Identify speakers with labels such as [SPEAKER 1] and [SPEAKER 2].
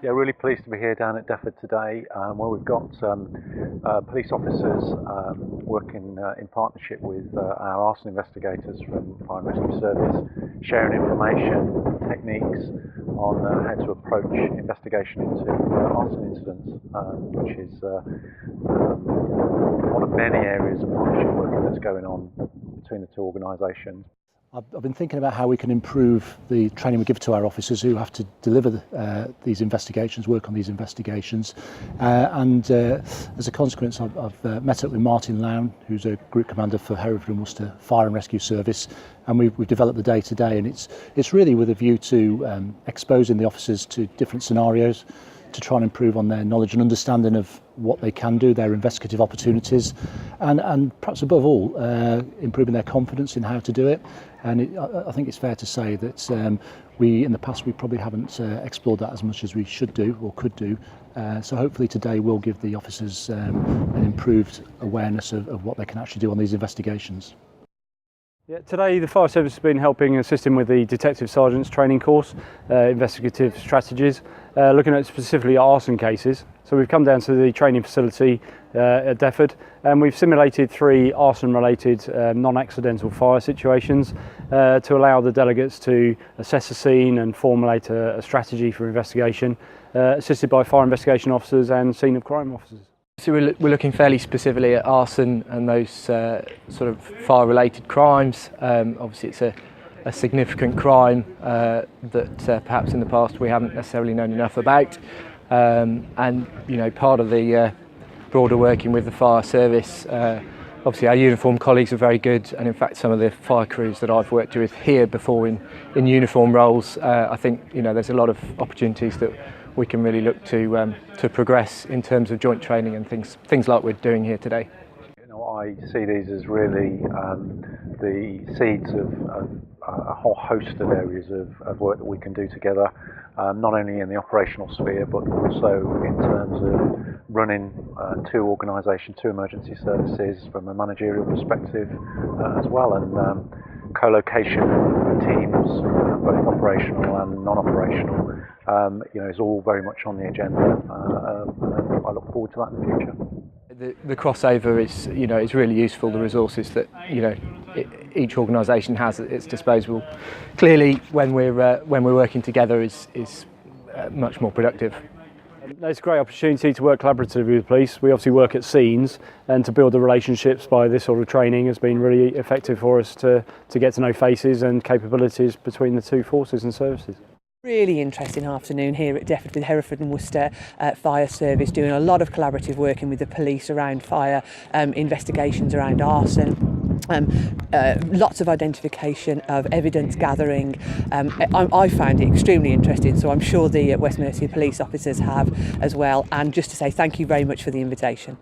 [SPEAKER 1] Yeah, really pleased to be here down at Defford today, where we've got police officers working in partnership with our arson investigators from Fire and Rescue Service, sharing information, techniques on how to approach investigation into arson incidents, which is one of many areas of partnership working that's going on between the two organisations.
[SPEAKER 2] I've been thinking about how we can improve the training we give to our officers who have to deliver these investigations, work on these investigations. As a consequence, I've met up with Martin Lown, who's a group commander for Hereford and Worcester Fire and Rescue Service, and we've developed the day to day, and it's really with a view to exposing the officers to different scenarios, to try and improve on their knowledge and understanding of what they can do, their investigative opportunities, and perhaps above all, improving their confidence in how to do it. And I think it's fair to say that in the past we probably haven't explored that as much as we should do or could do. So hopefully today will give the officers an improved awareness of what they can actually do on these investigations.
[SPEAKER 3] Yeah, today the Fire Service has been helping and assisting with the Detective Sergeant's training course, investigative strategies, looking at specifically arson cases. So we've come down to the training facility at Defford, and we've simulated 3 arson-related non-accidental fire situations to allow the delegates to assess the scene and formulate a strategy for investigation, assisted by fire investigation officers and scene of crime officers.
[SPEAKER 4] So we're looking fairly specifically at arson and those sort of fire-related crimes. Obviously it's a significant crime that perhaps in the past we haven't necessarily known enough about. And you know, part of the broader working with the fire service, obviously our uniformed colleagues are very good, and in fact some of the fire crews that I've worked with here before in uniform roles, I think there's a lot of opportunities that we can really look to progress in terms of joint training and things like we're doing here today.
[SPEAKER 1] I see these as really the seeds of a whole host of areas of work that we can do together, not only in the operational sphere but also in terms of running 2 organisations, 2 emergency services from a managerial perspective as well, and co-location teams, both operational and non-operational, is all very much on the agenda, and I look forward to that in the future.
[SPEAKER 4] The crossover is really useful. The resources that each organisation has at its disposal, clearly when we're working together, is much more productive.
[SPEAKER 3] It's a great opportunity to work collaboratively with the police. We obviously work at scenes, and to build the relationships by this sort of training has been really effective for us to get to know faces and capabilities between the 2 forces and services.
[SPEAKER 5] Really interesting afternoon here at Defford with Hereford and Worcester Fire Service, doing a lot of collaborative working with the police around fire, investigations around arson, lots of identification of evidence gathering. I found it extremely interesting, so I'm sure the West Mercia police officers have as well. And just to say thank you very much for the invitation.